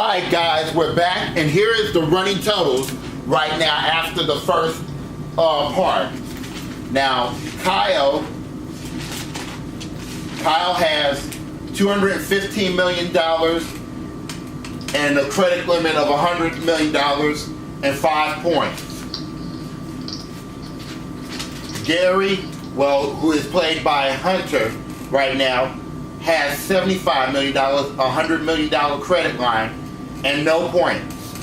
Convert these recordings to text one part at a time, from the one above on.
Alright guys, we're back, and here is the running totals right now after the first part. Now, Kyle has $215 million and a credit limit of $100 million and 5 points. Gary, who is played by Hunter right now, has $75 million, $100 million credit line, and no points.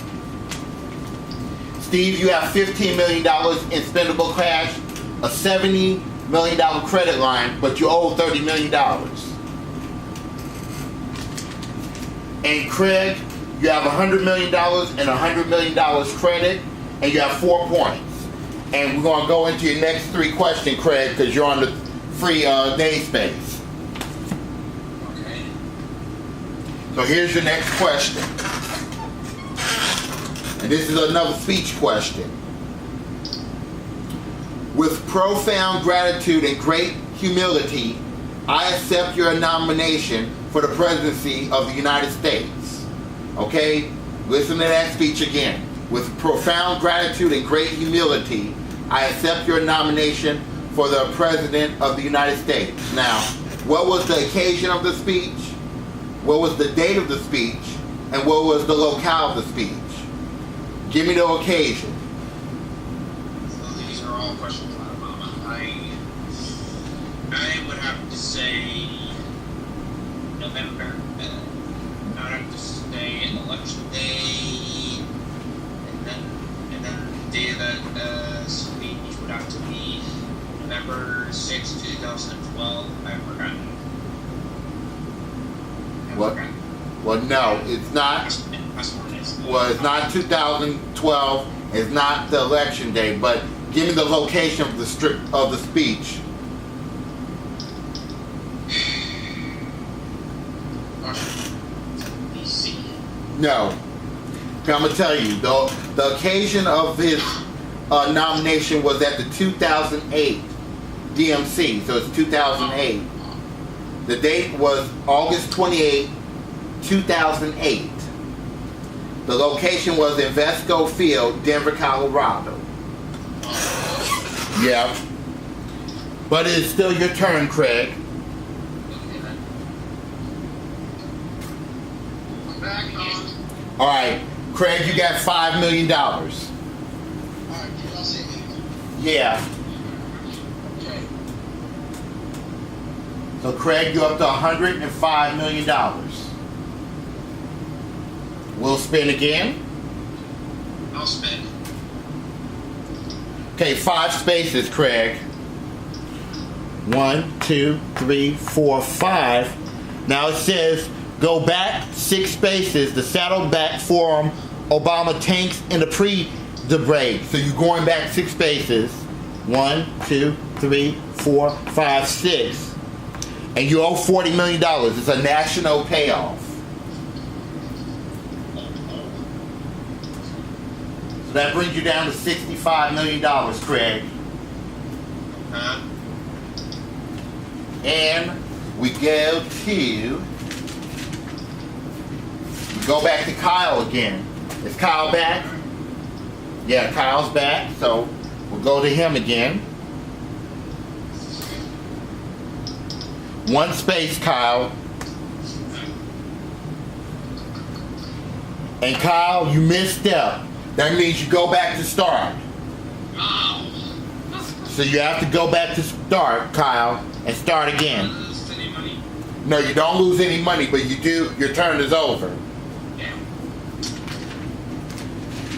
Steve, you have $15 million in spendable cash, a $70 million credit line, but you owe $30 million. And Craig, you have $100 million and $100 million credit, and you have 4 points. And we're going to go into your next 3 questions, Craig, because you're on the free day space. Okay. So here's your next question. And this is another speech question. With profound gratitude and great humility, I accept your nomination for the presidency of the United States. Okay? Listen to that speech again. With profound gratitude and great humility, I accept your nomination for the President of the United States. Now, what was the occasion of the speech? What was the date of the speech? And what was the locale of the speech? Give me the occasion. So these are all questions out of Mama. I would have to say November. I would have to say election day, and then the day of the speech would have to be November 6, 2012. I've forgotten. What? Well, no, it's not. Well, it's not 2012. It's not the election day. But give me the location of the speech. Washington, D.C. No. I'm gonna tell you, the occasion of his nomination was at the 2008 DMC. So it's 2008. The date was August 28, 2008. The location was in Vesco Field, Denver, Colorado. Yeah. But it is still your turn, Craig. I'm back on. All right, Craig, you got $5 million. All right, can y'all see me? Yeah. Okay. So Craig, you're up to $105 million. We'll spin again. I'll spin. Okay, 5 spaces, Craig. 1, 2, 3, 4, 5. Now it says go back 6 spaces. The saddleback forum Obama tanks in the pre-debate. So you're going back 6 spaces. 1, 2, 3, 4, 5, 6. And you owe $40 million. It's a national payoff. So that brings you down to $65 million, Craig. And we go back to Kyle again. Is Kyle back? Yeah, Kyle's back, so we'll go to him again. 1 space, Kyle. And Kyle, you misstep. That means you go back to start. So you have to go back to start, Kyle, and start again. No, you don't lose any money, but you do. Your turn is over.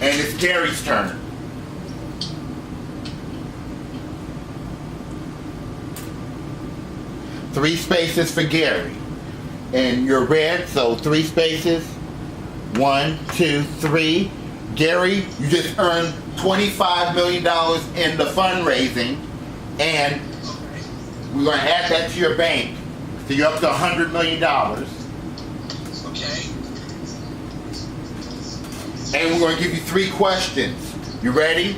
And it's Gary's turn. Three spaces for Gary. And you're red, so 3 spaces. 1, 2, 3. Gary, you just earned $25 million in the fundraising, and we're going to add that to your bank. So you're up to $100 million. Okay. And we're going to give you 3 questions. You ready?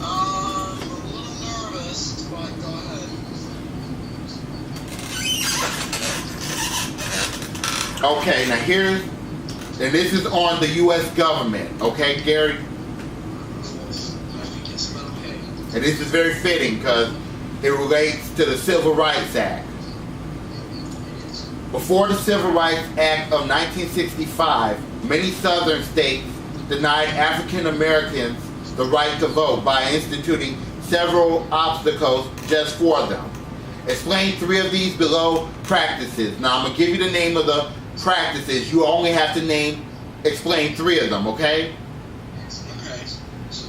I'm a little nervous, but go ahead. Okay, now here's And this is on the U.S. government, okay, Gary? And this is very fitting because it relates to the Civil Rights Act. Before the Civil Rights Act of 1965, many southern states denied African Americans the right to vote by instituting several obstacles just for them. Explain 3 of these below practices. Now I'm going to give you the name of the practices. You only have to explain 3 of them, okay? Okay.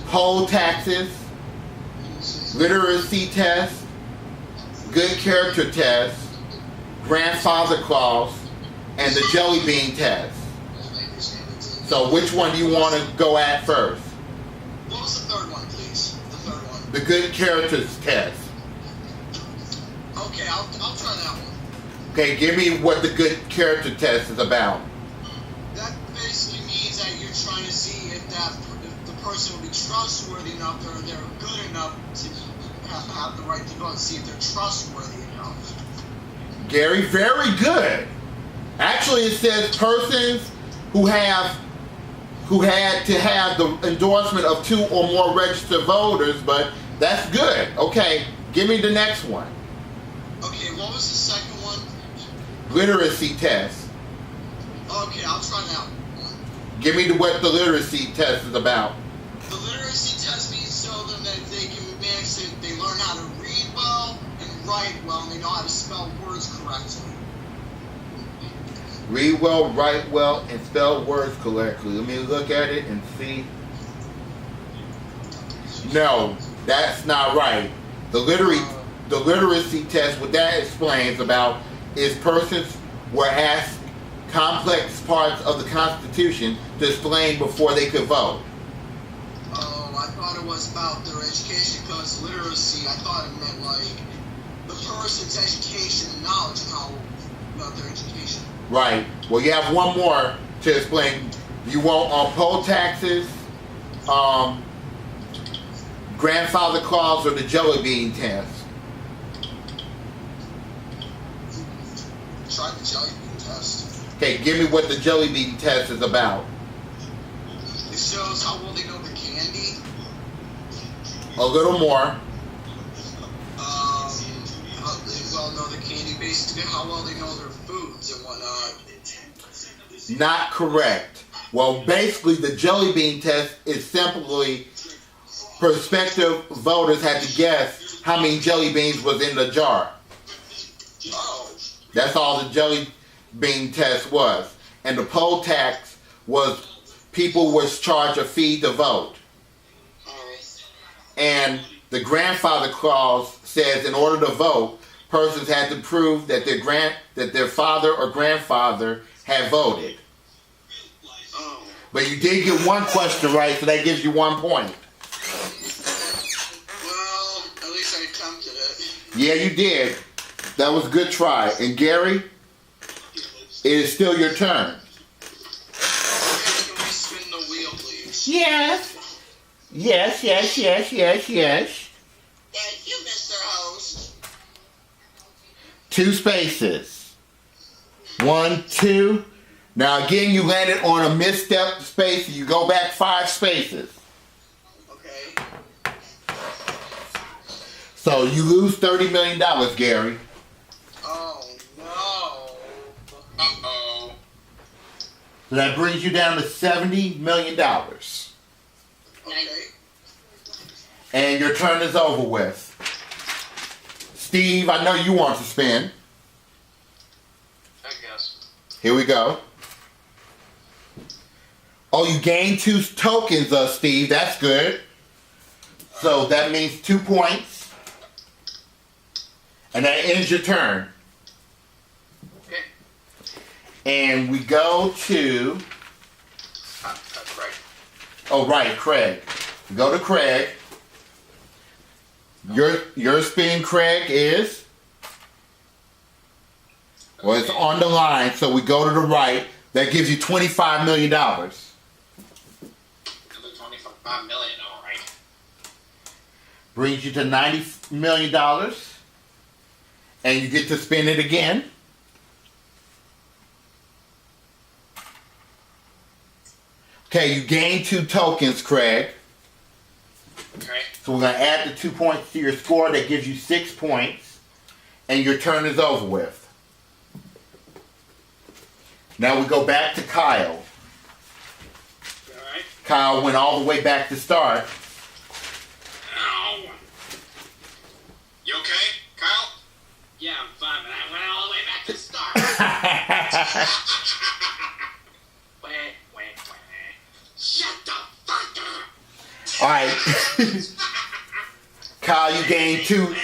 Poll taxes, literacy test, good character test, grandfather clause, and the jelly bean test. So which one do you want to go at first? What was the 3rd one, please? The 3rd one. The good characters test. Okay, I'll try that one. Okay, give me what the good character test is about. That basically means that you're trying to see if the person will be trustworthy enough or they're good enough to have the right to vote, see if they're trustworthy enough. Gary, very good. Actually, it says persons who had to have the endorsement of 2 or more registered voters, but that's good. Okay, give me the next one. Okay, what was the 2nd one? Literacy test. Okay, I'll try that one. Give me what the literacy test is about. The literacy test means so that they can manage to, they learn how to read well and write well, and they know how to spell words correctly. Read well, write well, and spell words correctly. Let me look at it and see. No, that's not right. The literacy test, what that explains about is persons were asked complex parts of the Constitution to explain before they could vote. Oh, I thought it was about their education, because literacy, I thought it meant like the person's education and knowledge and how about their education. Right. Well, you have one more to explain. You want poll taxes, grandfather clause, or the jelly bean test? Try the jelly bean test. Okay, give me what the jelly bean test is about. It shows how well they know the candy. A little more. How they well know the candy, basically how well they know their foods and whatnot. Not correct. Well, basically, the jelly bean test is simply prospective voters had to guess how many jelly beans was in the jar. Oh. That's all the jelly bean test was. And the poll tax was people was charged a fee to vote. And the grandfather clause says in order to vote, persons had to prove that their father or grandfather had voted. Oh. But you did get one question right, so that gives you 1 point. Well, at least I attempted it. Yeah, you did. That was a good try. And Gary, it is still your turn. Okay, can we spin the wheel, please? Yes. Yes. Thank you, Mr. Host. 2 spaces. 1, 2. Now again, you landed on a misstep space. You go back 5 spaces. Okay. So you lose $30 million, Gary. Oh, no. Uh-oh. So that brings you down to $70 million. Okay. And your turn is over with. Steve, I know you want to spin. I guess. Here we go. Oh, you gained 2 tokens, Steve. That's good. So that means 2 points. And that ends your turn. Okay. And we go to... That's right. Oh, right, Craig. We go to Craig. Your spin, Craig, is... Well, it's on the line, so we go to the right. That gives you $25 million. $25 million, all right. Brings you to $90 million. And you get to spin it again. Okay, you gain 2 tokens, Craig. Okay. So we're going to add the 2 points to your score. That gives you 6 points. And your turn is over with. Now we go back to Kyle. Alright. Kyle went all the way back to start. Ow. You okay, Kyle? Yeah, I'm fine, but I went all the way back to start. Shut the fuck up. Alright. Kyle, you gained 2.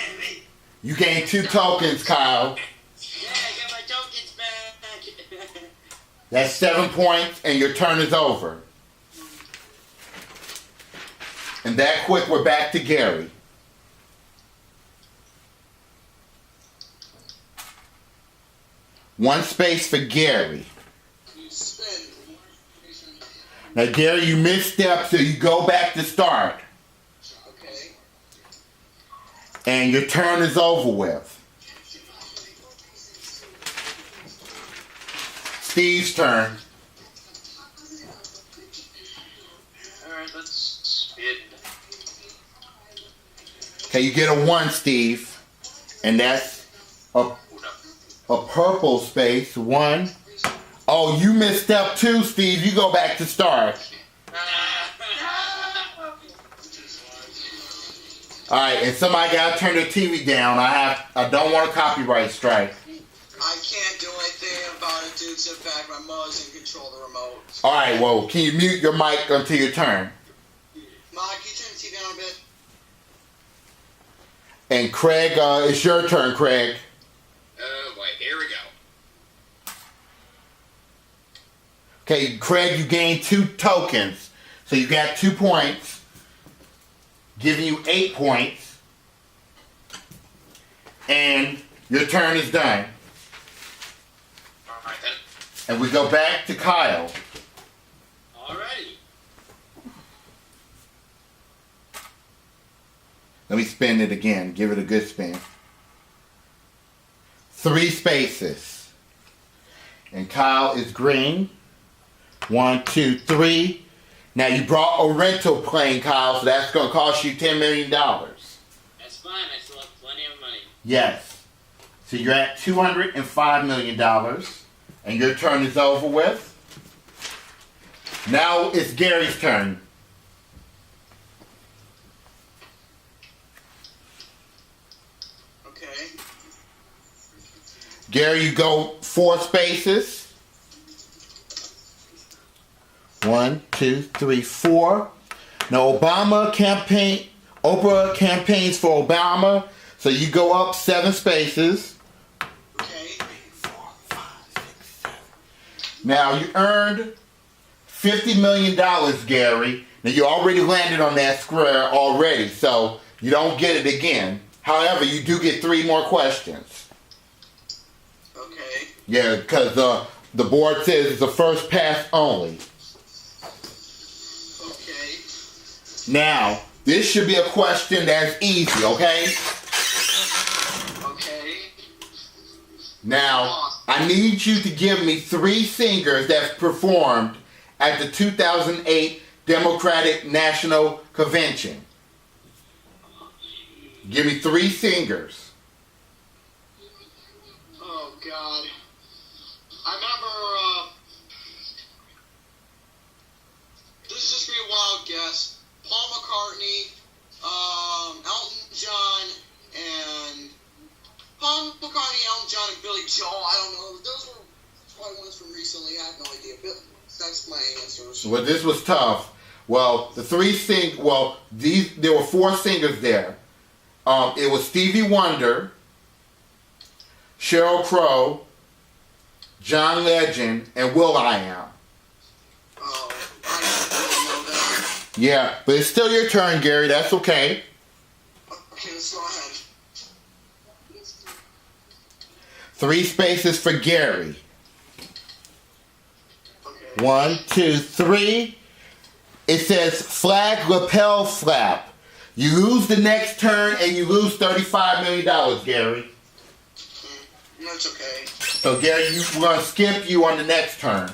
You gained 2 tokens, Kyle. Yeah, I got my tokens back. That's 7 points, and your turn is over. And that quick, we're back to Gary. One space for Gary. You spin. Now, Gary, you misstepped, so you go back to start. Okay. And your turn is over with. Steve's turn. Alright, let's spin. Okay, you get a 1, Steve. And that's a purple space. 1. Oh, you misstepped too, Steve. You go back to start. Alright, and somebody gotta turn their TV down. I don't want a copyright strike. I can't do anything about it due to the fact my mother's in control of the remote. Alright, well, can you mute your mic until your turn? Ma, can you turn the TV down a bit? And Craig, it's your turn, Craig. Boy, here we go. Okay, Craig, you gained 2 tokens. So you got 2 points, giving you 8 points. And your turn is done. Alright then. And we go back to Kyle. Alrighty. Let me spin it again. Give it a good spin. 3 spaces. And Kyle is green. 1, 2, 3. Now you brought a rental plane, Kyle, so that's going to cost you $10 million. That's fine. I still have plenty of money. Yes. So you're at $205 million. And your turn is over with. Now it's Gary's turn. Okay. Gary, you go 4 spaces. 1, 2, 3, 4. Now Oprah campaigns for Obama, so you go up 7 spaces. Okay. 3, 4, 5, 6, 7. Now you earned $50 million, Gary. Now you already landed on that square already, so you don't get it again. However, you do get 3 more questions. Okay. Yeah, because the board says it's a first pass only. Okay. Now, this should be a question that's easy, okay? Okay. Now, I need you to give me 3 singers that performed at the 2008 Democratic National Convention. Give me 3 singers. Oh, God. I remember, this is just be a wild guess. Paul McCartney, Elton John, and Paul McCartney, Elton John, and Billy Joel. I don't know. Those were probably ones from recently. I have no idea. But that's my answers. Well, this was tough. Well, there were 4 singers there. It was Stevie Wonder, Sheryl Crow, John Legend, and will.i.am. Oh, I don't know that. Yeah, but it's still your turn, Gary. That's okay. Okay, let's go ahead. 3 spaces for Gary. Okay. 1, 2, 3. It says flag lapel flap. You lose the next turn and you lose $35 million, Gary. That's okay. So Gary, we're going to skip you on the next turn.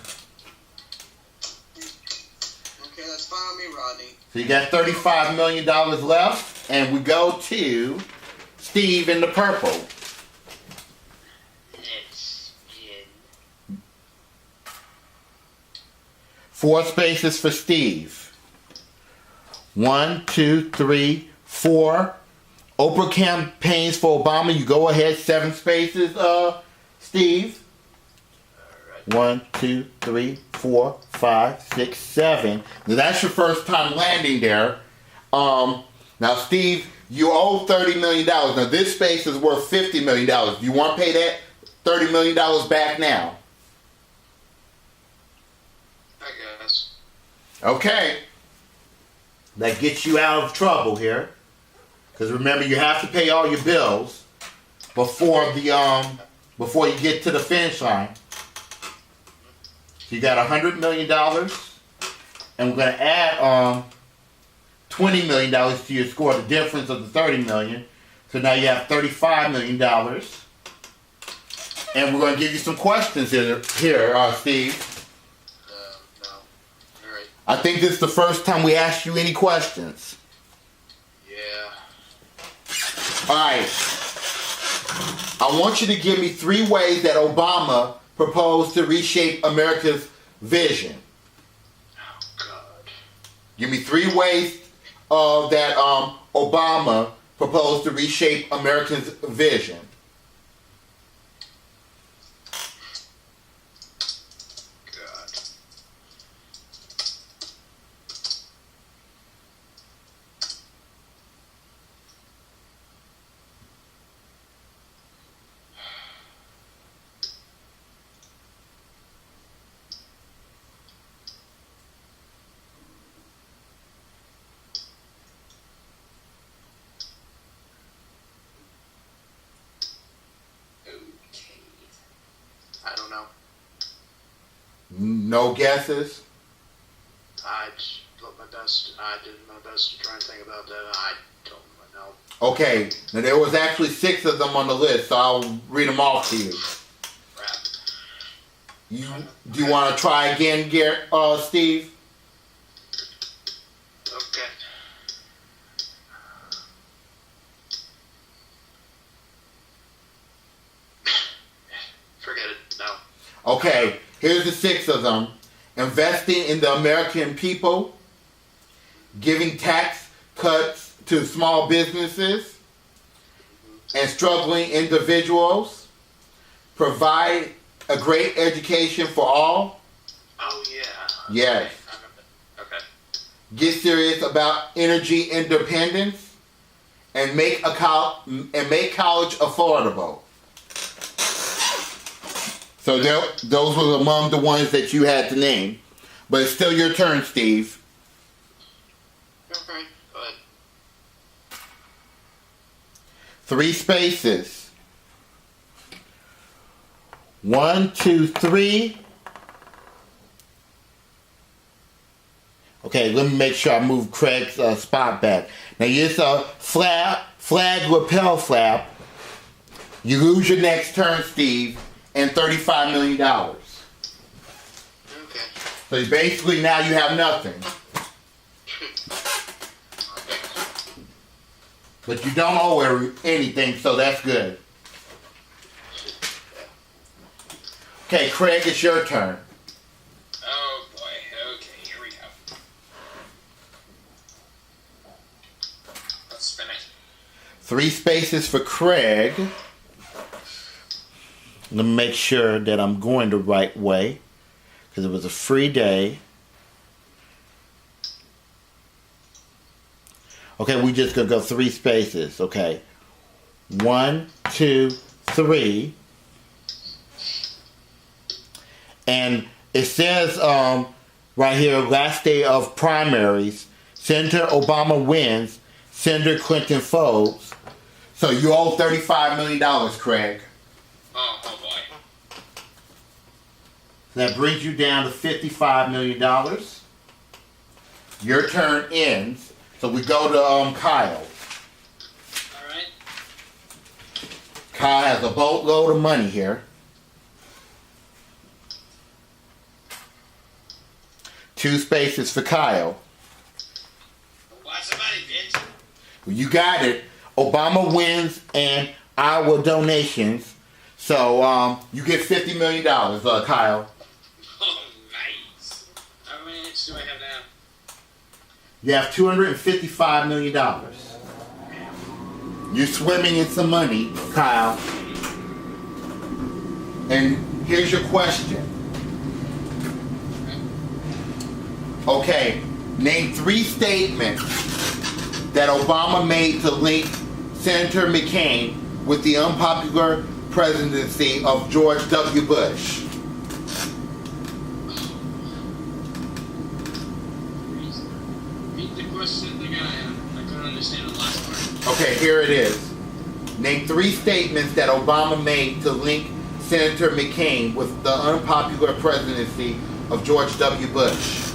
Okay, that's fine with me, Rodney. So you got $35 million left, and we go to Steve in the purple. Let's spin. 4 spaces for Steve. 1, 2, 3, 4. Oprah campaigns for Obama. You go ahead. 7 spaces, Steve. 1, 2, 3, 4, 5, 6, 7. Now that's your first time landing there. Now, Steve, you owe $30 million. Now this space is worth $50 million. Do you want to pay that $30 million back now? I guess. Okay. That gets you out of trouble here. Because remember, you have to pay all your bills before you get to the finish line. So you got $100 million, and we're going to add $20 million to your score, the difference of the $30 million. So now you have $35 million. And we're going to give you some questions here, Steve. No. All right. I think this is the first time we asked you any questions. Yeah. All right. I want you to give me 3 ways that Obama proposed to reshape America's vision. Oh, God. Give me 3 ways that Obama proposed to reshape America's vision. God. I don't know. No guesses? I did my best to try and think about that. I don't know. Okay, now there was actually 6 of them on the list, so I'll read them off to you. Crap. Do you want to try again, Steve? Okay. Forget it. No. Okay, here's the 6 of them. Investing in the American people, giving tax cuts to small businesses and struggling individuals, provide a great education for all. Oh, yeah. Yes. Okay. Get serious about energy independence and make college affordable. So those were among the ones that you had to name. But it's still your turn, Steve. Okay, go ahead. 3 spaces. 1, 2, 3. Okay, let me make sure I move Craig's spot back. Now, it's a flag lapel flap. You lose your next turn, Steve, and $35 million. Okay. So basically now you have nothing. But you don't owe her anything, so that's good. Okay, Craig, it's your turn. Oh boy, okay, here we go. Let's spin it. 3 spaces for Craig. Let me make sure that I'm going the right way, because it was a free day. Okay, we just gonna go 3 spaces. Okay, 1, 2, 3, and it says right here, last day of primaries, Senator Obama wins, Senator Clinton folds. So you owe $35 million, Craig. Oh boy. That brings you down to $55 million. Your turn ends. So we go to Kyle. Alright. Kyle has a boatload of money here. 2 spaces for Kyle. Why somebody bitch? You got it. Obama wins and Iowa donations. So you get $50 million, Kyle. Oh, nice. How many inches do I have now? You have $255 million. You're swimming in some money, Kyle. And here's your question. Okay, name 3 statements that Obama made to link Senator McCain with the unpopular presidency of George W. Bush. Read the question again. I couldn't understand the last part. Okay, here it is. Name 3 statements that Obama made to link Senator McCain with the unpopular presidency of George W. Bush.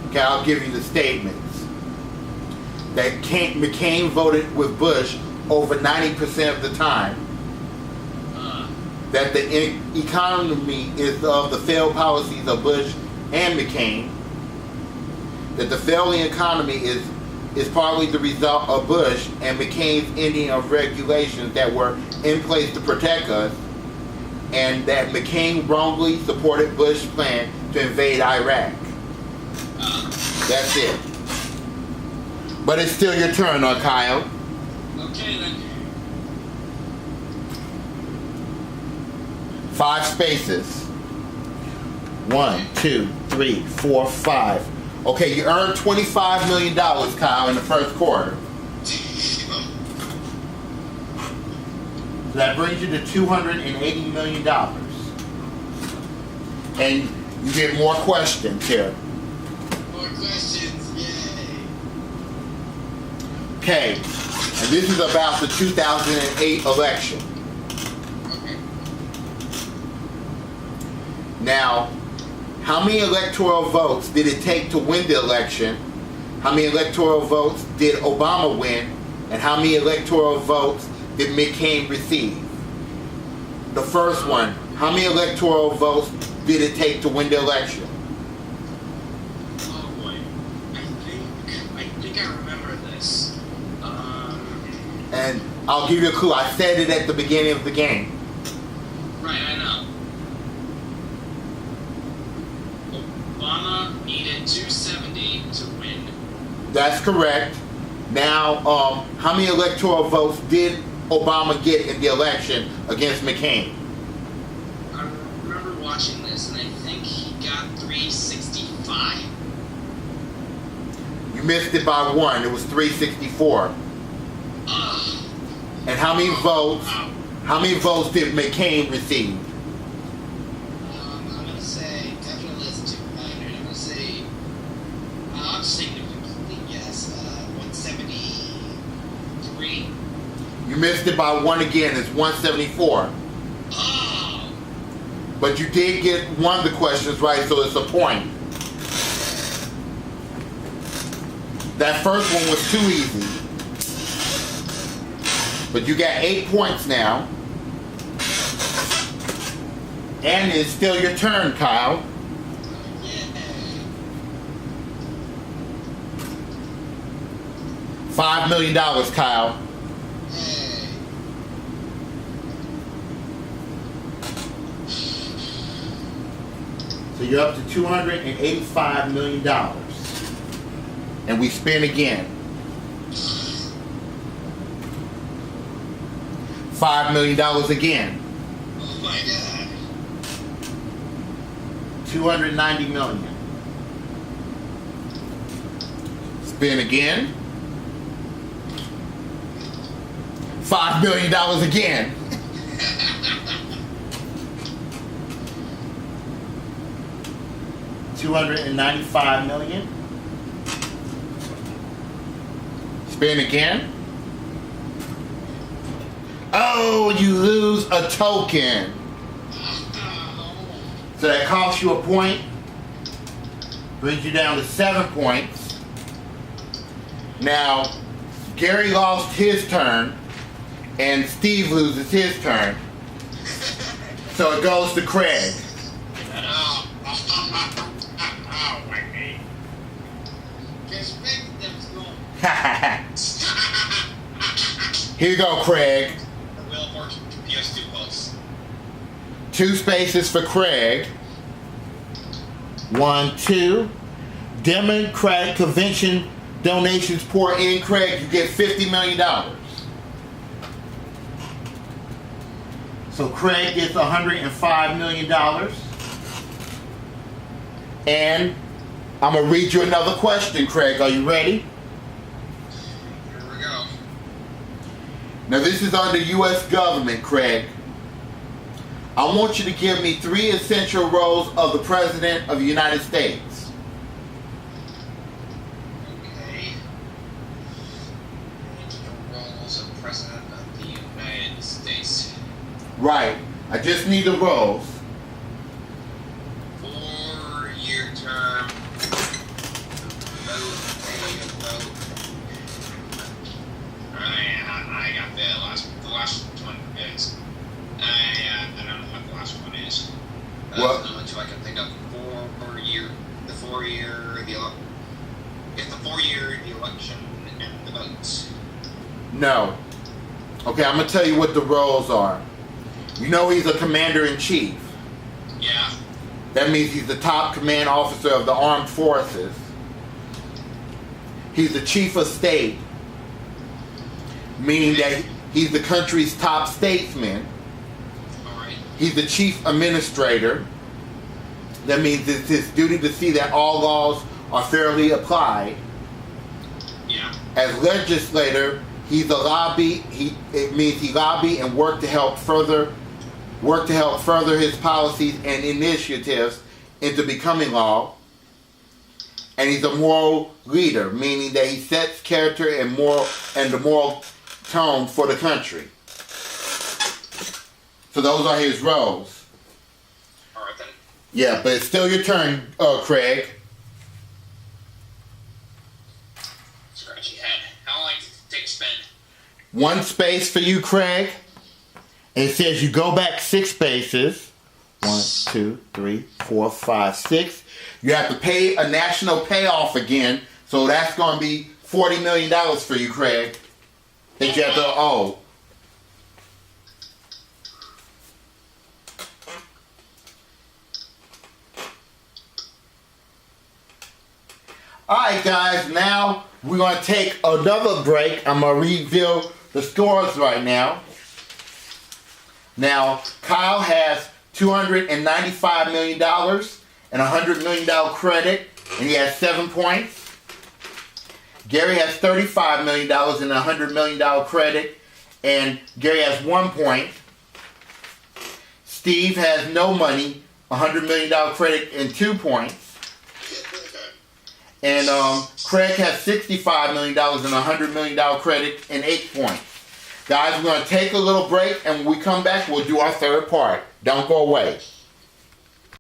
Okay, I'll give you the statements. That McCain voted with Bush over 90% of the time. That the economy is of the failed policies of Bush and McCain. That the failing economy is partly the result of Bush and McCain's ending of regulations that were in place to protect us. And that McCain wrongly supported Bush's plan to invade Iraq. That's it. But it's still your turn, Kyle. Okay, then. 5 spaces. 1, 2, 3, 4, 5. Okay, you earned $25 million, Kyle, in the first quarter. So that brings you to $280 million. And you get more questions here. Questions, yay. Okay, and this is about the 2008 election. Okay. Now, how many electoral votes did it take to win the election? How many electoral votes did Obama win? And how many electoral votes did McCain receive? The first one, how many electoral votes did it take to win the election? I remember this. And I'll give you a clue. I said it at the beginning of the game. Right, I know. Obama needed 270 to win. That's correct. Now, how many electoral votes did Obama get in the election against McCain? I remember watching this, and I think he got 365. You missed it by 1. It was 364. And how many votes? How many votes did McCain receive? I'm gonna say definitely less 200. I'm gonna say I'm just taking a complete guess. 173. You missed it by 1 again. It's 174. Oh. But you did get one of the questions right, so it's a point. That first one was too easy. But you got 8 points now. And it's still your turn, Kyle. $5 million, Kyle. So you're up to $285 million. And we spin again. $5 million again. Oh my God. $290 million. Spin again. $5 million again. $295 million. Spin again. Oh, you lose a token. So that costs you a point. Brings you down to 7 points. Now, Gary lost his turn, and Steve loses his turn. So it goes to Craig. Here you go, Craig. PS2 2 spaces for Craig. 1, 2. Democratic Convention donations pour in, Craig. You get $50 million. So Craig gets $105 million. And I'm going to read you another question, Craig. Are you ready? Here we go. Now this is under U.S. government, Craig. I want you to give me 3 essential roles of the President of the United States. Okay. The roles of President of the United States. Right. I just need the roles. 4-year term. Vote. I got the last one is. I don't know what the last one is. What? The only 2 I can think of. 4-year, the election, and the votes. No. Okay, I'm going to tell you what the roles are. You know he's a commander-in-chief. Yeah. That means he's the top command officer of the armed forces. He's the chief of state, meaning that he's the country's top statesman. All right. He's the chief administrator. That means it's his duty to see that all laws are fairly applied. Yeah. As legislator, he's a lobby. It means he lobby and work to help further his policies and initiatives into becoming law. And he's a moral leader, meaning that he sets character and the moral tone for the country. So those are his roles. All right then. Yeah, but it's still your turn, Craig. Scratchy head. How long does it take to spin? 1 space for you, Craig. And it says you go back 6 spaces. 1, 2, 3, 4, 5, 6. You have to pay a national payoff again. So that's going to be $40 million for you, Craig. That you have to owe. Alright guys, now we're going to take another break. I'm going to reveal the scores right now. Now, Kyle has $295 million and $100 million credit, and he has 7 points. Gary has $35 million and $100 million credit, and Gary has 1 point. Steve has no money, $100 million credit, and 2 points. And Craig has $65 million and $100 million credit and 8 points. Guys, we're going to take a little break, and when we come back, we'll do our third part. Don't go away.